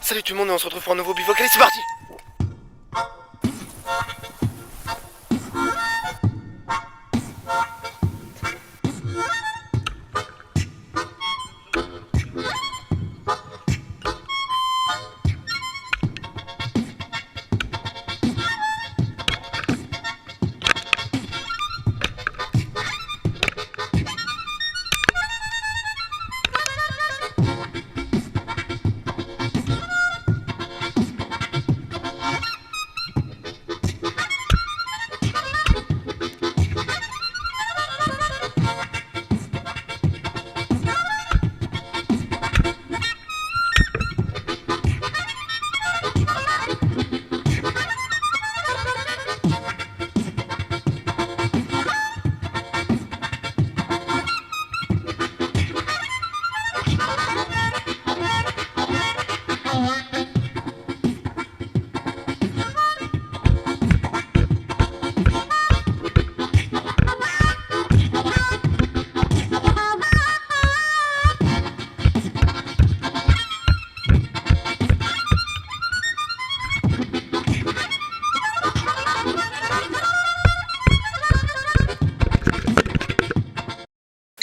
Salut tout le monde et on se retrouve pour un nouveau bivouac, allez c'est parti.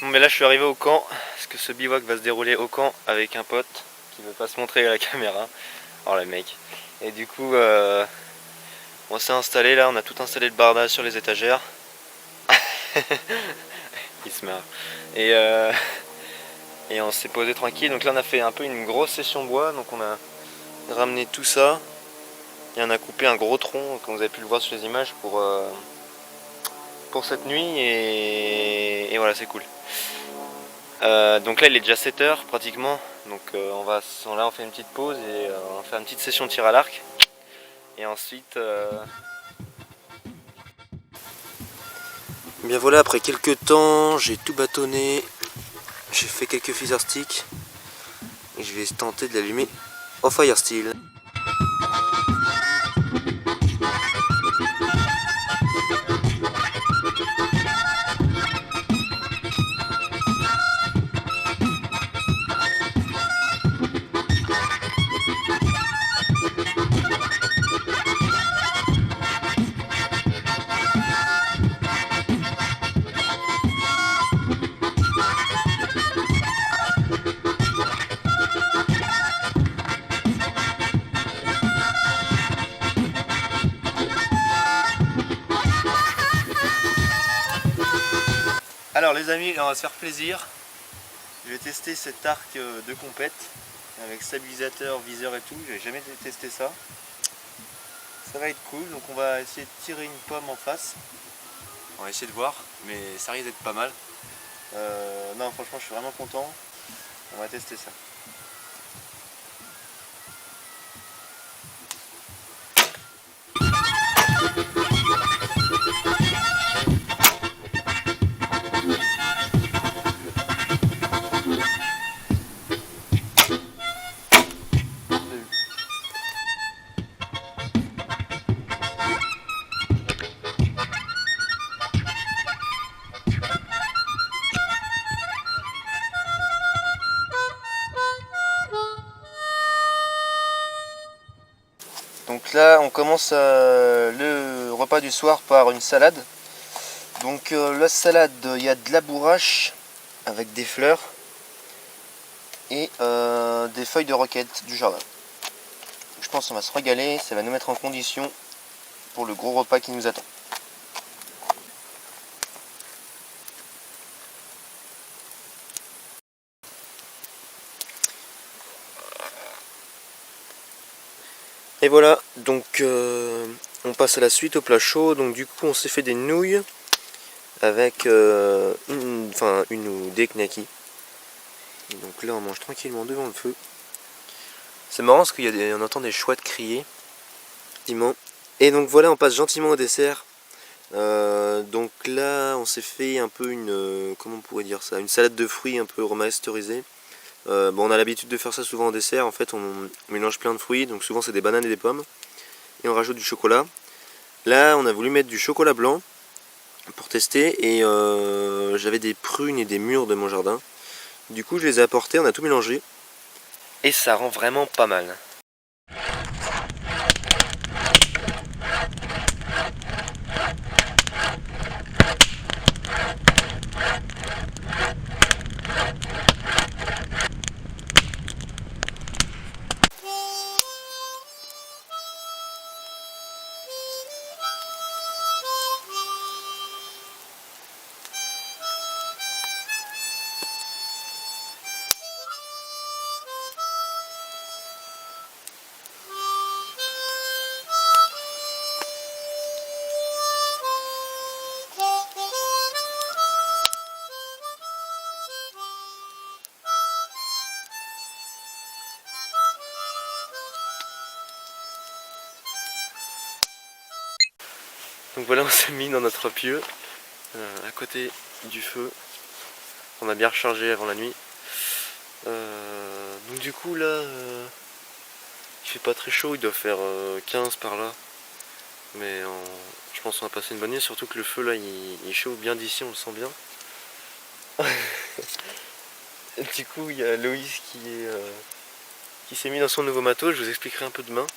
Bon mais là je suis arrivé au camp, parce que ce bivouac va se dérouler au camp avec un pote qui veut pas se montrer à la caméra. Oh les mecs. Et du coup on s'est installé là, on a tout installé le bardage sur les étagères. Il se marre. Et on s'est posé tranquille, donc là on a fait un peu une grosse session bois, donc on a ramené tout ça. Et on a coupé un gros tronc, comme vous avez pu le voir sur les images, pour cette nuit et voilà c'est cool. Donc là il est déjà 7h pratiquement, donc là on fait une petite pause et on va faire une petite session de tir à l'arc et ensuite bien voilà, après quelques temps j'ai tout bâtonné, j'ai fait quelques fusers sticks et je vais tenter de l'allumer au fire steel. Alors les amis, on va se faire plaisir. Je vais tester cet arc de compète avec stabilisateur, viseur et tout. J'avais jamais testé ça. Ça va être cool, donc on va essayer de tirer une pomme en face. On va essayer de voir, mais ça risque d'être pas mal. Non franchement je suis vraiment content. On va tester ça. Donc là on commence le repas du soir par une salade. Donc la salade, il y a de la bourrache avec des fleurs et des feuilles de roquette du jardin. Je pense qu'on va se régaler, ça va nous mettre en condition pour le gros repas qui nous attend. Et voilà, donc on passe à la suite au plat chaud. Donc du coup on s'est fait des nouilles avec une ou des knackis. Et donc là on mange tranquillement devant le feu. C'est marrant parce qu'on entend des chouettes crier. Et donc voilà, on passe gentiment au dessert. Donc là on s'est fait un peu comment on pourrait dire ça, une salade de fruits un peu remasterisée. Bon, on a l'habitude de faire ça souvent en dessert. En fait on mélange plein de fruits, donc souvent c'est des bananes et des pommes, et on rajoute du chocolat. Là on a voulu mettre du chocolat blanc pour tester, et j'avais des prunes et des mûres de mon jardin. Du coup je les ai apportées, on a tout mélangé et ça rend vraiment pas mal. Donc voilà, on s'est mis dans notre pieu, à côté du feu. On a bien rechargé avant la nuit. Donc du coup là, il fait pas très chaud, il doit faire 15 par là. Mais je pense qu'on va passer une bonne nuit, surtout que le feu là il chauffe bien d'ici, on le sent bien. Du coup il y a Loïs qui s'est mis dans son nouveau matos, je vous expliquerai un peu demain.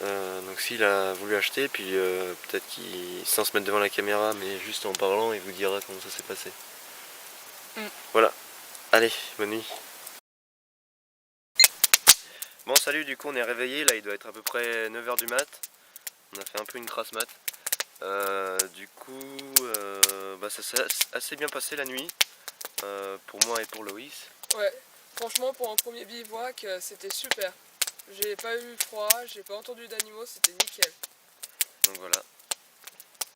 Donc s'il a voulu acheter, puis peut-être qu'il, sans se mettre devant la caméra, mais juste en parlant, il vous dira comment ça s'est passé. Voilà, allez, bonne nuit. Bon salut, du coup on est réveillé, là il doit être à peu près 9h du mat. On a fait un peu une crasse mat. Du coup, ça s'est assez bien passé la nuit, pour moi et pour Loïs. Ouais, franchement pour un premier bivouac c'était super. J'ai pas eu froid, j'ai pas entendu d'animaux, c'était nickel. Donc voilà.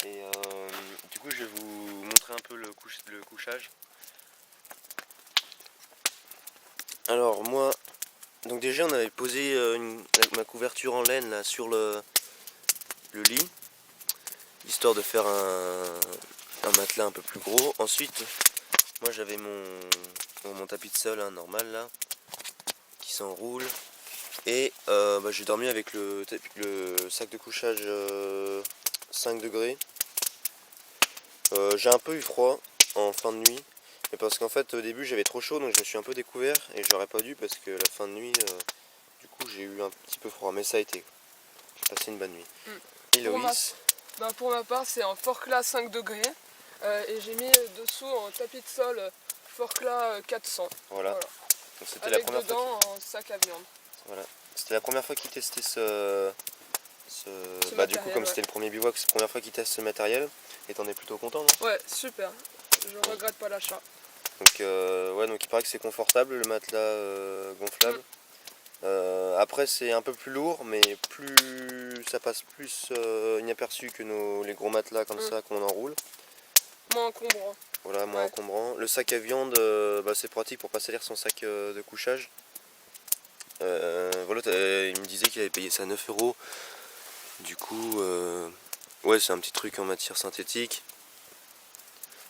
Et du coup je vais vous montrer un peu le couchage. Alors moi, donc déjà on avait posé ma couverture en laine là sur le lit, histoire de faire un matelas un peu plus gros. Ensuite, moi j'avais mon tapis de sol normal là, qui s'enroule. Et j'ai dormi avec le sac de couchage 5 degrés. J'ai un peu eu froid en fin de nuit, mais parce qu'en fait au début j'avais trop chaud, donc je me suis un peu découvert et j'aurais pas dû, parce que la fin de nuit du coup j'ai eu un petit peu froid, mais ça a été. J'ai passé une bonne nuit. Et Loïs? Pour ma part c'est un Forclaz 5 degrés et j'ai mis dessous un tapis de sol Forclaz 400. Voilà. Donc c'était avec dedans un sac à viande. Voilà. C'était la première fois qu'il testait du coup, comme c'était le premier bivouac, c'est la première fois qu'il teste ce matériel. Et t'en es plutôt content, non? Ouais, super. Je regrette pas l'achat. Donc, donc il paraît que c'est confortable, le matelas gonflable. Après c'est un peu plus lourd, mais ça passe plus inaperçu que les gros matelas comme ça qu'on enroule. Moins encombrant. Voilà, moins encombrant. Le sac à viande, c'est pratique pour pas salir son sac de couchage. Voilà, il me disait qu'il avait payé ça 9 €. Du coup, ouais, c'est un petit truc en matière synthétique.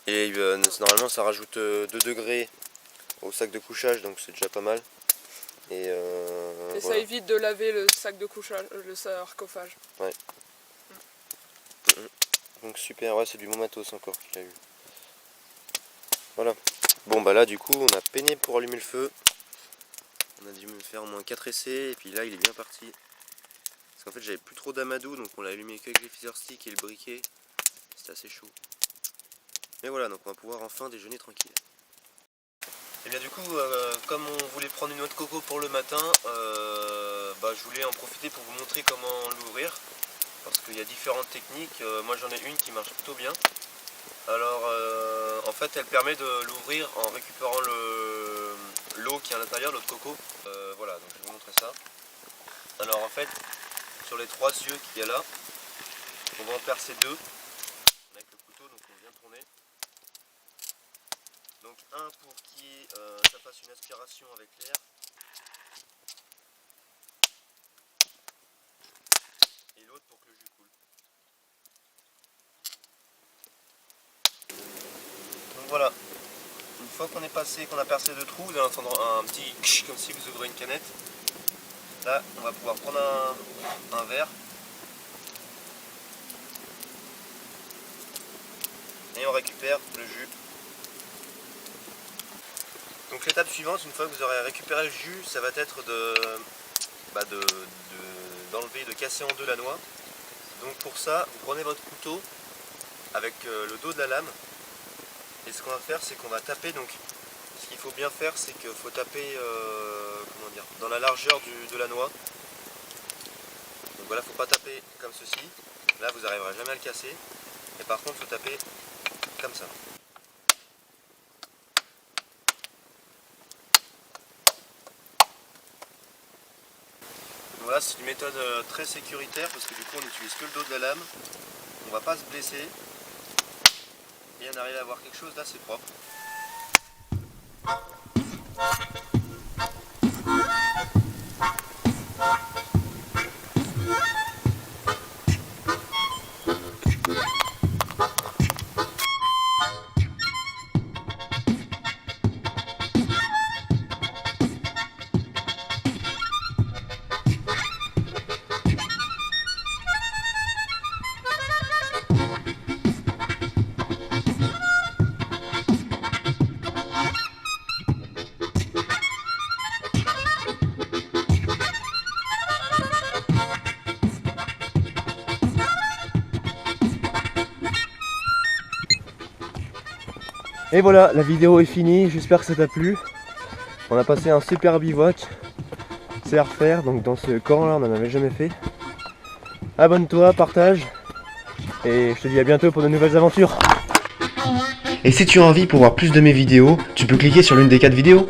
Et normalement ça rajoute 2 degrés au sac de couchage, donc c'est déjà pas mal. Et voilà. Ça évite de laver le sac de couchage, le sarcophage. Ouais. Donc super, ouais, c'est du bon matos encore qu'il a eu. Voilà. Bon bah là du coup on a peiné pour allumer le feu. On a dû me faire au moins 4 essais, et puis là il est bien parti. Parce qu'en fait j'avais plus trop d'amadou, donc on l'a allumé qu'avec les feather sticks et le briquet. C'était assez chaud. Mais voilà, donc on va pouvoir enfin déjeuner tranquille. Et bien du coup, comme on voulait prendre une noix de coco pour le matin, je voulais en profiter pour vous montrer comment l'ouvrir. Parce qu'il y a différentes techniques. Moi j'en ai une qui marche plutôt bien. Alors en fait elle permet de l'ouvrir en récupérant l'eau qui est à l'intérieur, l'eau de coco. Voilà, donc je vais vous montrer ça. Alors en fait, sur les 3 yeux qu'il y a là, on va en percer 2 avec le couteau, donc on vient tourner. Donc un pour que ça fasse une aspiration avec l'air. Et l'autre pour que le jus coule. Donc voilà. Une fois qu'on a percé 2 trous, vous allez entendre un petit ksh, comme si vous ouvrez une canette. Là, on va pouvoir prendre un verre. Et on récupère le jus. Donc l'étape suivante, une fois que vous aurez récupéré le jus, ça va être d'enlever, de casser en deux la noix. Donc pour ça, vous prenez votre couteau avec le dos de la lame. Et ce qu'on va faire, c'est qu'on va taper. Donc ce qu'il faut bien faire, c'est qu'il faut taper dans la largeur de la noix. Donc voilà, il ne faut pas taper comme ceci. Là, vous n'arriverez jamais à le casser. Et par contre, il faut taper comme ça. Voilà, c'est une méthode très sécuritaire parce que du coup on n'utilise que le dos de la lame. On ne va pas se blesser. Et on arrive à avoir quelque chose d'assez propre. Et voilà, la vidéo est finie, j'espère que ça t'a plu. On a passé un super bivouac. C'est à refaire, donc dans ce camp là on n'en avait jamais fait. Abonne-toi, partage. Et je te dis à bientôt pour de nouvelles aventures. Et si tu as envie pour voir plus de mes vidéos, tu peux cliquer sur l'une des 4 vidéos.